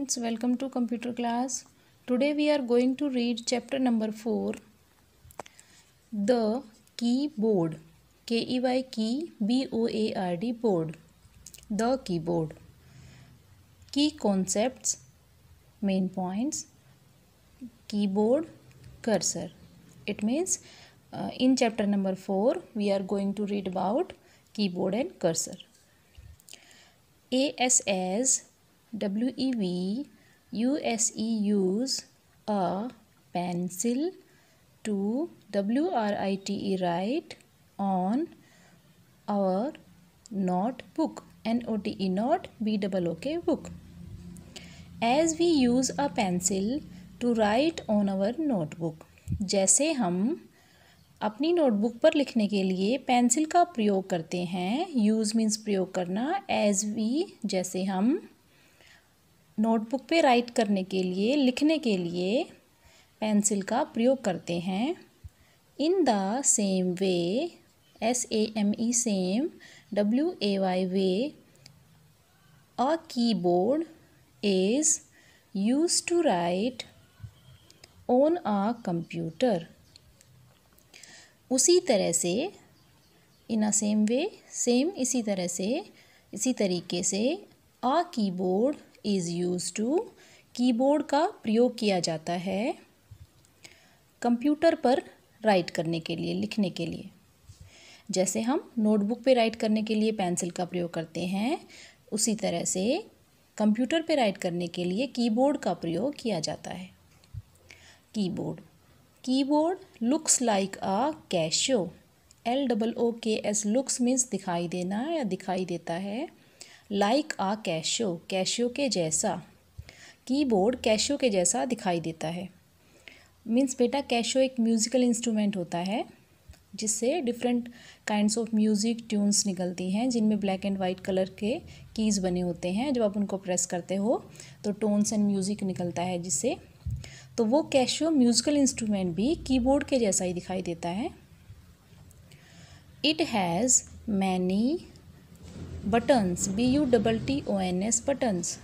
students, welcome to computer class. Today we are going to read chapter number 4, The Keyboard. K-E-Y key, B-O-A-R-D board. The keyboard. Key concepts, main points. Keyboard, cursor. It means in chapter number 4 we are going to read about keyboard and cursor. ASS WEV USE use a pencil to WRITE write on our notebook NOTE not BOOK book. As we use a pencil to write on our notebook, जैसे हम अपनी notebook पर लिखने के लिए pencil का प्रयोग करते हैं. यूज़ मीन्स प्रयोग करना. एज वी जैसे हम नोटबुक पे राइट करने के लिए लिखने के लिए पेंसिल का प्रयोग करते हैं. In the same way SAME same WAY way a keyboard is used to write on a computer. उसी तरह से इन अ सेम वे सेम इसी तरह से इसी तरीके से a keyboard is used to keyboard का प्रयोग किया जाता है कंप्यूटर पर राइट करने के लिए लिखने के लिए. जैसे हम नोटबुक पे राइट करने के लिए पेंसिल का प्रयोग करते हैं, उसी तरह से कंप्यूटर पे राइट करने के लिए कीबोर्ड का प्रयोग किया जाता है. कीबोर्ड. कीबोर्ड लुक्स लाइक अ कैशियो. LOOKS लुक्स मीन्स दिखाई देना या दिखाई देता है. लाइक अ कैशियो कैशियो के जैसा. कीबोर्ड कैशियो के जैसा दिखाई देता है. मीन्स बेटा कैशियो एक म्यूज़िकल इंस्ट्रूमेंट होता है जिससे different kinds of music tunes निकलती हैं, जिनमें ब्लैक एंड वाइट कलर के कीज़ बने होते हैं. जब आप उनको प्रेस करते हो तो टोन्स एंड म्यूज़िक निकलता है जिससे. तो वो कैशियो म्यूज़िकल इंस्ट्रूमेंट भी कीबोर्ड के जैसा ही दिखाई देता है. It has many buttons BUTTONS buttons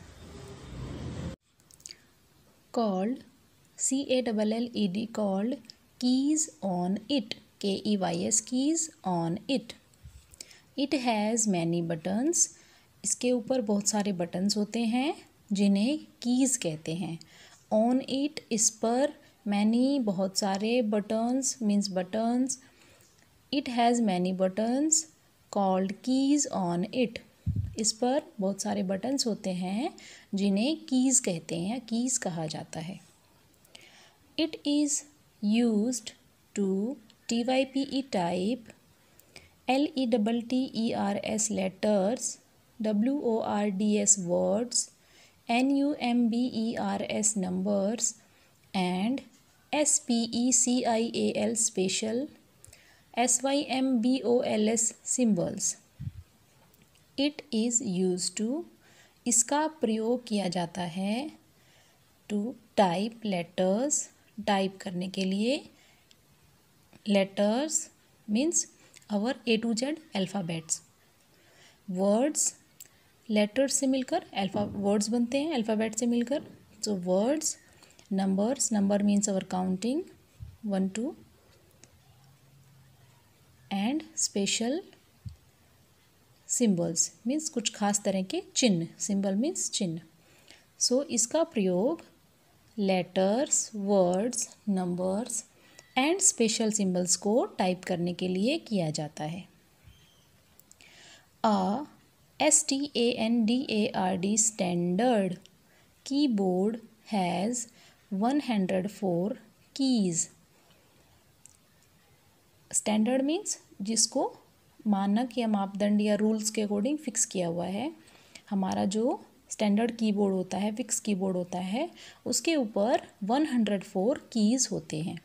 called CALLED called keys on it KEYS keys on it. It has many buttons. इसके ऊपर बहुत सारे बटन्स होते हैं जिन्हें कीज़ कहते हैं. ऑन इट इस पर. मैनी बहुत सारे. Buttons means buttons. It has many buttons called keys on it. इस पर बहुत सारे बटन्स होते हैं जिन्हें कीज़ कहते हैं या कीज़ कहा जाता है. It is used to TYPE type LETTERS letters WORDS words NUMBERS numbers and SPECIAL special SYMBOLS symbols. It is used to इसका प्रयोग किया जाता है to type letters टाइप करने के लिए. letters means our A to Z alphabets. words letters से मिलकर वर्ड्स बनते हैं अल्फ़ाबेट से मिलकर. So words. Numbers number means our counting 1 2. And special symbols means कुछ खास तरह के चिन्ह. सिंबल मीन्स चिन्ह. सो इसका प्रयोग letters words numbers and special symbols को टाइप करने के लिए किया जाता है. STANDARD standard keyboard has 104 keys. Standard means जिसको मानक या मापदंड या रूल्स के अकॉर्डिंग फिक्स किया हुआ है. हमारा जो स्टैंडर्ड कीबोर्ड होता है फिक्स कीबोर्ड होता है उसके ऊपर 104 कीज़ होते हैं.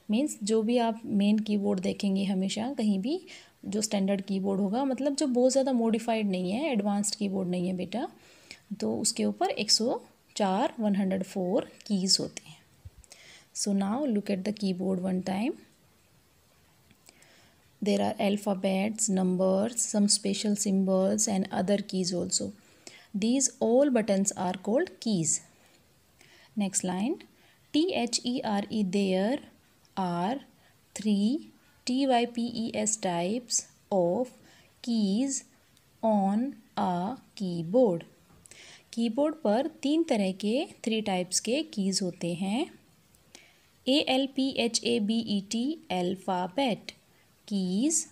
मीन्स जो भी आप मेन कीबोर्ड देखेंगे हमेशा कहीं भी जो स्टैंडर्ड कीबोर्ड होगा मतलब जो बहुत ज़्यादा मॉडिफाइड नहीं है एडवांस्ड कीबोर्ड नहीं है बेटा, तो उसके ऊपर 104 कीज़ होते हैं. So now look at the keyboard one time. There are alphabets, numbers, some special symbols and other keys also. These all buttons are called keys. Next line, THERE, there are 3 TYPES types of keys on a keyboard. Keyboard पर 3 तरह के 3 types के keys होते हैं. ALPHABET alphabet keys,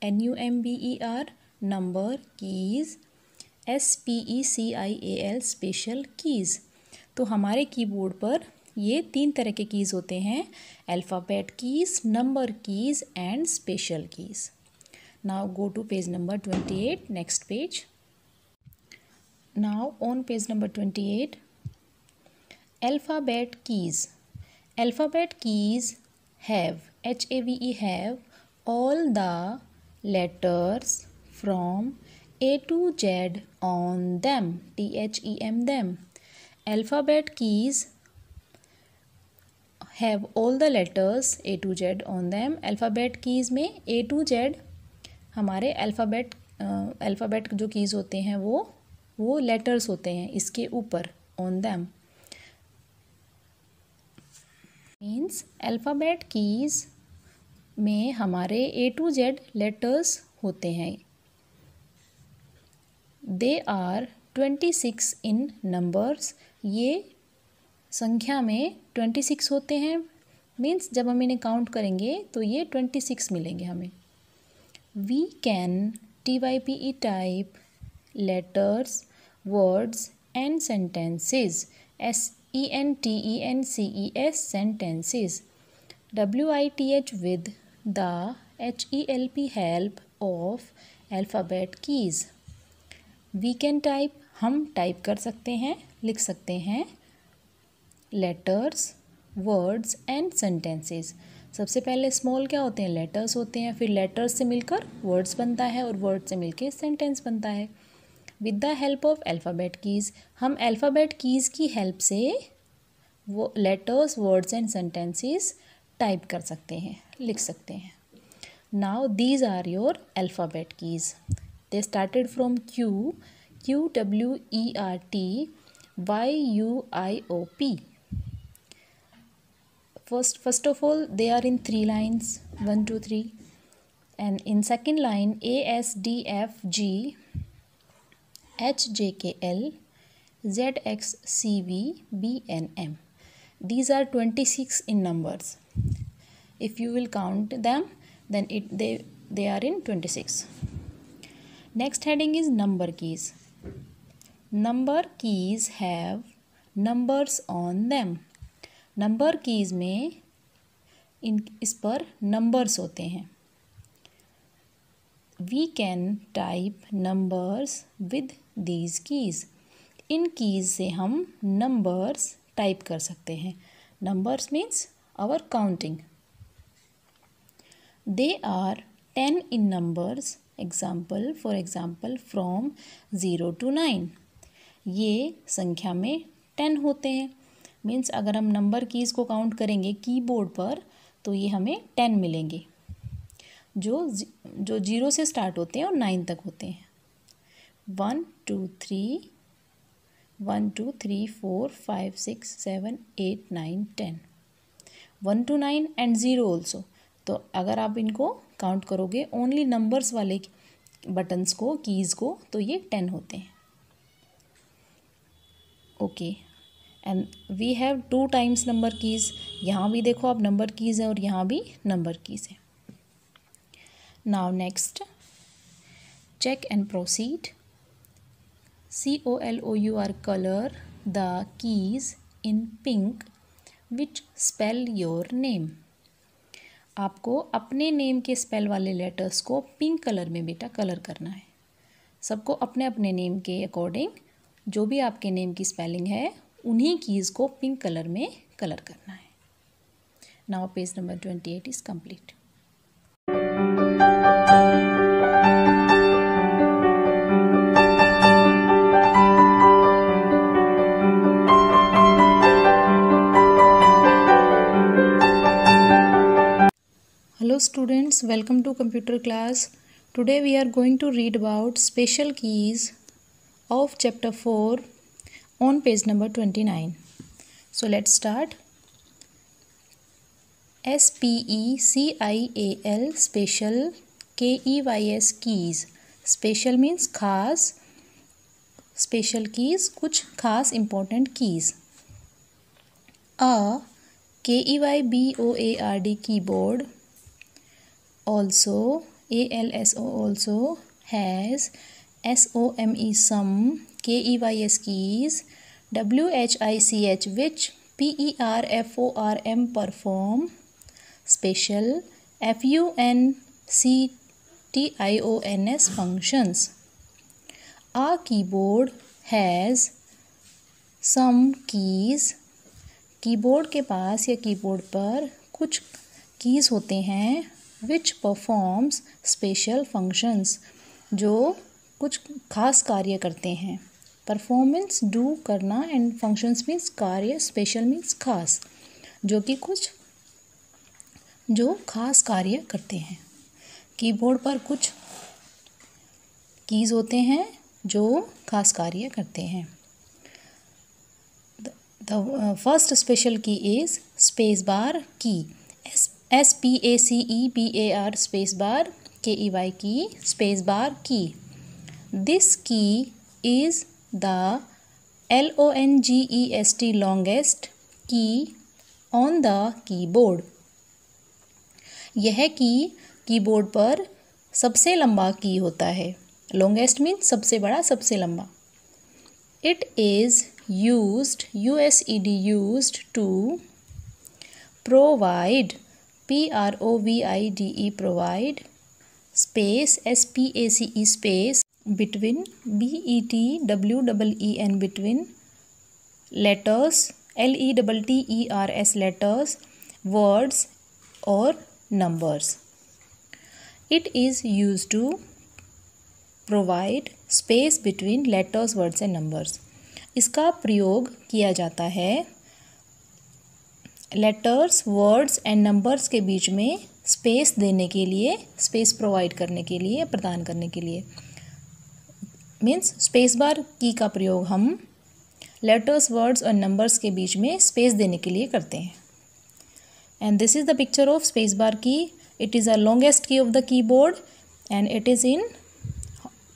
NUMBER number keys, SPECIAL special keys. तो हमारे keyboard पर ये 3 तरह के कीज़ होते हैं, alphabet keys, number keys and special keys. Now go to page number 28, next page. Now on page number 28, alphabet keys. Alphabet keys have, have all the letters from A to Z on them, THEM them. Alphabet keys have all the letters A to Z on them. Alphabet keys में A to Z हमारे alphabet जो keys होते हैं वो letters होते हैं इसके ऊपर, on them. Means alphabet keys में हमारे A to Z लेटर्स होते हैं. They are 26 in numbers. ये संख्या में 26 होते हैं. मीन्स जब हम इन्हें काउंट करेंगे तो ये 26 मिलेंगे हमें. We can TYPE type letters, words and sentences. SENTENCES sentences. WITH with the HELP help of alphabet keys. We can type, हम टाइप कर सकते हैं, लिख सकते हैं letters, words and sentences. सबसे पहले स्मॉल क्या होते हैं, लेटर्स होते हैं. फिर लेटर्स से मिलकर वर्ड्स बनता है और वर्ड से मिलकर सेंटेंस बनता है. With the help of alphabet keys, हम अल्फ़ाबेट कीज़ की हेल्प से वो letters, words and sentences type कर सकते हैं, लिख सकते हैं. Now these are your alphabet keys. They started from Q, QWERT, YUIOP. First of all, they are in 3 lines, 1, 2, 3. And in second line, ASDFG, HJKL, ZXCV, BNM. These are 26 in numbers. If you will count them, then they are in 26. Next heading is number keys. Number keys have numbers on them. Number keys में इस पर numbers होते हैं. We can type numbers with these keys. इन keys से हम numbers type कर सकते हैं. Numbers means our counting. They are 10 in numbers. For example from 0 to 9. ये संख्या में 10 होते हैं. मीन्स अगर हम नंबर कीज़ को काउंट करेंगे कीबोर्ड पर तो ये हमें 10 मिलेंगे जो 0 से स्टार्ट होते हैं और 9 तक होते हैं. 1 2 3 1 2 3 4 5 6 7 8 9 10. 1 to 9 एंड 0 ऑल्सो. तो अगर आप इनको काउंट करोगे ओनली नंबर्स वाले बटन्स को, कीज़ को, तो ये 10 होते हैं. Okay, and we have 2 times number keys. यहाँ भी देखो आप नंबर कीज़ है और यहाँ भी नंबर कीज़ है. Now next, check and proceed. COLOUR colour the keys in pink which spell your name. आपको अपने नेम के स्पेल वाले लेटर्स को पिंक कलर में बेटा कलर करना है. सबको अपने अपने नेम के अकॉर्डिंग जो भी आपके नेम की स्पेलिंग है उन्हीं कीज़ को पिंक कलर में कलर करना है. Now page number 28 is complete. Hello students, welcome to computer class. Today we are going to read about special keys of chapter 4 on page number 29. So let's start. SPECIAL special KEYS keys. Special means खास, special keys कुछ खास important keys. A KEYBOARD keyboard also has some KEYS keys WHICH which PERFORM perform special FUNCTIONS functions. A keyboard has some keys. Keyboard के पास या keyboard पर कुछ keys होते हैं विच performs special functions, जो कुछ खास कार्य करते हैं. परफॉर्मेंस डू करना एंड फंक्शंस मीन्स कार्य, स्पेशल मीन्स खास, जो कि कुछ जो खास कार्य करते हैं. कीबोर्ड पर कुछ कीज़ होते हैं जो खास कार्य करते हैं. The first special key is space bar key. SPACEBAR space bar KEY key, space bar key. This key is the LONGEST longest key on the keyboard. यह की कीबोर्ड पर सबसे लंबा की होता है. longest means सबसे बड़ा, सबसे लंबा. It is used to provide provide space space between between letters letters, words or numbers. It is used to provide space between letters, words and numbers. इसका प्रयोग किया जाता है लेटर्स, वर्ड्स एंड नंबर्स के बीच में स्पेस देने के लिए, स्पेस प्रोवाइड करने के लिए, प्रदान करने के लिए. मीन्स स्पेस बार की का प्रयोग हम लेटर्स, वर्ड्स और नंबर्स के बीच में स्पेस देने के लिए करते हैं. And this is the picture of space bar key. It is a longest key of the keyboard and it is in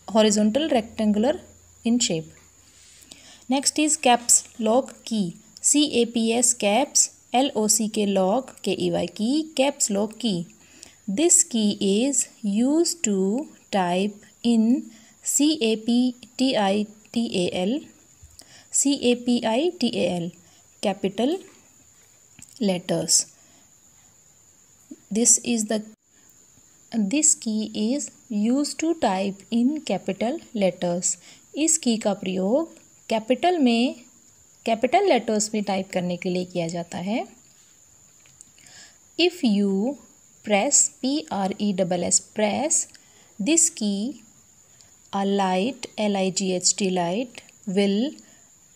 horizontal rectangular in shape. Next is caps lock key. CAPS caps, LOCK lock, KEY key, caps lock key. This key is use to type in CAPITAL capital letters. This key is used to type in capital letters. इस की का प्रयोग capital letters में type करने के लिए किया जाता है. If you press PRESS press this key, a light LIGHT light will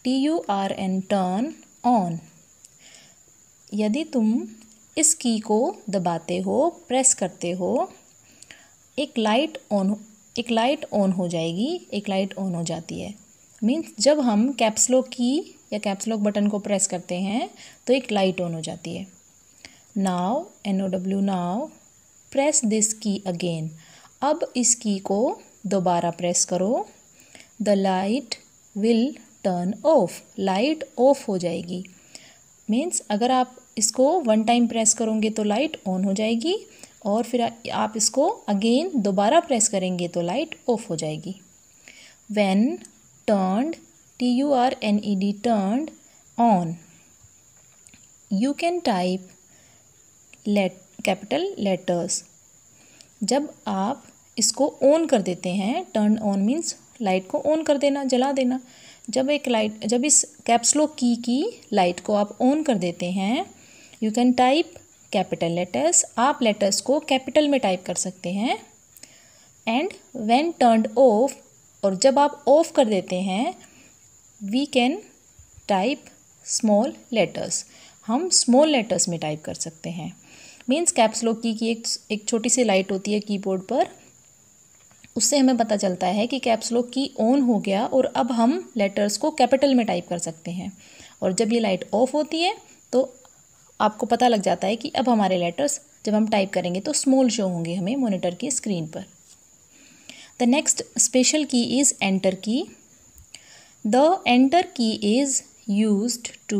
TURN turn on. यदि तुम इस की को दबाते हो, प्रेस करते हो, एक लाइट ऑन हो जाएगी, एक लाइट ऑन हो जाती है. मीन्स जब हम कैप्स लॉक की या कैप्स लॉक बटन को प्रेस करते हैं तो एक लाइट ऑन हो जाती है. नाउ NOW प्रेस दिस की अगेन. अब इस की को दोबारा प्रेस करो. The light will turn off. Light of हो जाएगी. मीन्स अगर आप इसको वन टाइम प्रेस करोगे तो लाइट ऑन हो जाएगी और फिर आप इसको अगेन दोबारा प्रेस करेंगे तो लाइट ऑफ हो जाएगी. When turned TURNED turned on, you can type capital letters. जब आप इसको ऑन कर देते हैं, टर्न ऑन मीन्स लाइट को ऑन कर देना, जला देना. जब इस कैप्स लॉक की लाइट को आप ऑन कर देते हैं, you can type capital letters. आप लेटर्स को कैपिटल में टाइप कर सकते हैं. एंड व्हेन टर्न्ड ऑफ, और जब आप ऑफ कर देते हैं, we can type small letters. हम स्मॉल लेटर्स में टाइप कर सकते हैं. मीन्स कैप्स लॉक की एक छोटी सी लाइट होती है कीबोर्ड पर, उससे हमें पता चलता है कि कैप्स लॉक की ऑन हो गया और अब हम लेटर्स को कैपिटल में टाइप कर सकते हैं। और जब ये लाइट ऑफ होती है तो आपको पता लग जाता है कि अब हमारे लेटर्स जब हम टाइप करेंगे तो स्मॉल शो होंगे हमें मॉनिटर की स्क्रीन पर। द नेक्स्ट स्पेशल की इज़ एंटर की। द एंटर की is used to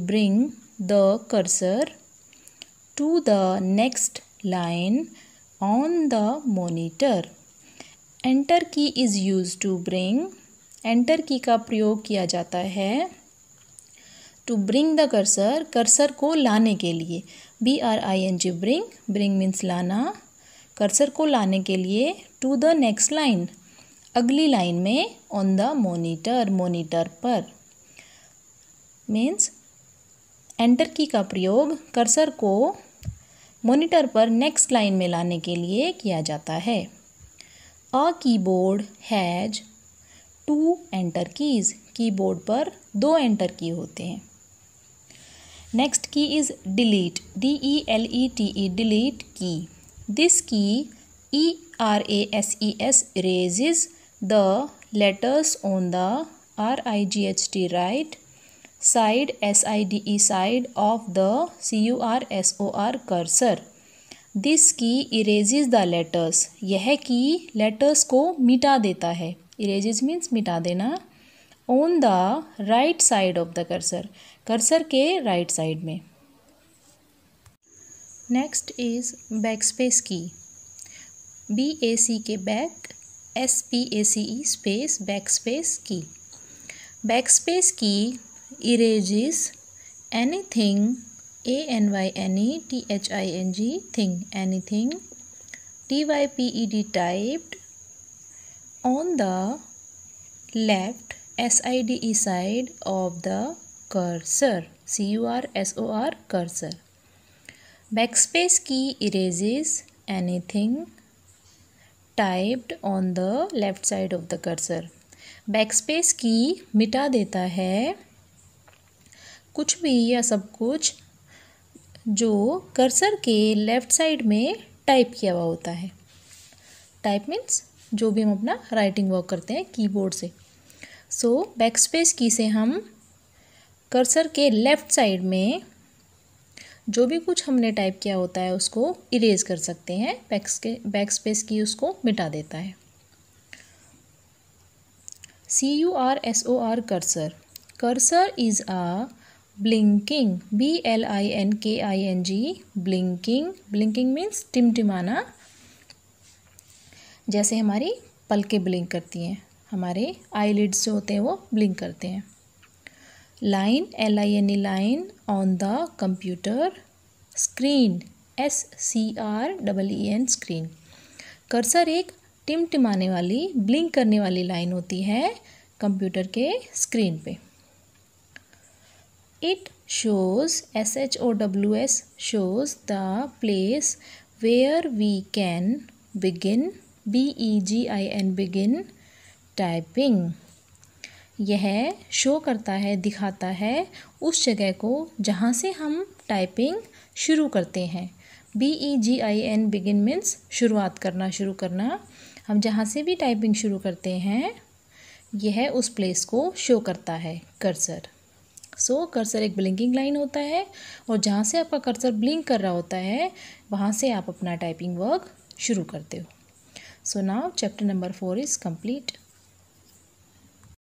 bring the cursor to the next line on the monitor. Enter key is used to bring, enter की का प्रयोग किया जाता है to bring the cursor, cursor को लाने के लिए। bring means लाना, कर्सर को लाने के लिए to the next line, अगली लाइन में ऑन द मॉनिटर, मॉनिटर पर। मीन्स एंटर की का प्रयोग कर्सर को मॉनिटर पर नेक्स्ट लाइन में लाने के लिए किया जाता है। A keyboard has 2 enter keys, keyboard पर 2 एंटर की होते हैं। नेक्स्ट की इज डिलीट, DELETE, डिलीट की। दिस की ERASES erases the letters on the RIGHT right side SIDE side of the CURSOR cursor. This key erases the letters. यह की letters को मिटा देता है। Erases means मिटा देना। On the right side of the cursor, cursor के right side में। Next is backspace key. BAC के back, SPACE space, backspace key. Backspace key erases anything, ANYNE thing, anything TYPED typed on the left SIDE side of the cursor, CURSOR cursor. Backspace key erases anything typed on the left side of the cursor. Backspace की मिटा देता है कुछ भी या सब कुछ जो कर्सर के लेफ्ट साइड में टाइप किया हुआ होता है। टाइप मीन्स जो भी हम अपना राइटिंग वर्क करते हैं कीबोर्ड से। सो बैकस्पेस की से हम कर्सर के लेफ्ट साइड में जो भी कुछ हमने टाइप किया होता है उसको इरेज कर सकते हैं। बैकस्पेस की उसको मिटा देता है। CURSOR cursor, cursor is a blinking, BLINKING, blinking, blinking means टिमटिमाना। जैसे हमारी पलकें ब्लिंक करती हैं, हमारे आईलिड्स जो होते हैं वो ब्लिंक करते हैं। Line, LINE, line on the computer. Screen, SCREEN, screen. Cursor एक टिमटिमाने वाली, ब्लिंक करने वाली लाइन होती है कंप्यूटर के स्क्रीन पे। It shows, SHOWS, shows the place where we can begin, BEGIN, begin typing. यह शो करता है, दिखाता है उस जगह को जहाँ से हम टाइपिंग शुरू करते हैं। BEGIN, बिगिन मीन्स शुरुआत करना, शुरू करना। हम जहाँ से भी टाइपिंग शुरू करते हैं यह उस प्लेस को शो करता है कर्सर। सो कर्सर एक ब्लिंकिंग लाइन होता है और जहाँ से आपका कर्सर ब्लिंक कर रहा होता है वहाँ से आप अपना टाइपिंग वर्क शुरू करते हो। So now chapter number 4 is complete.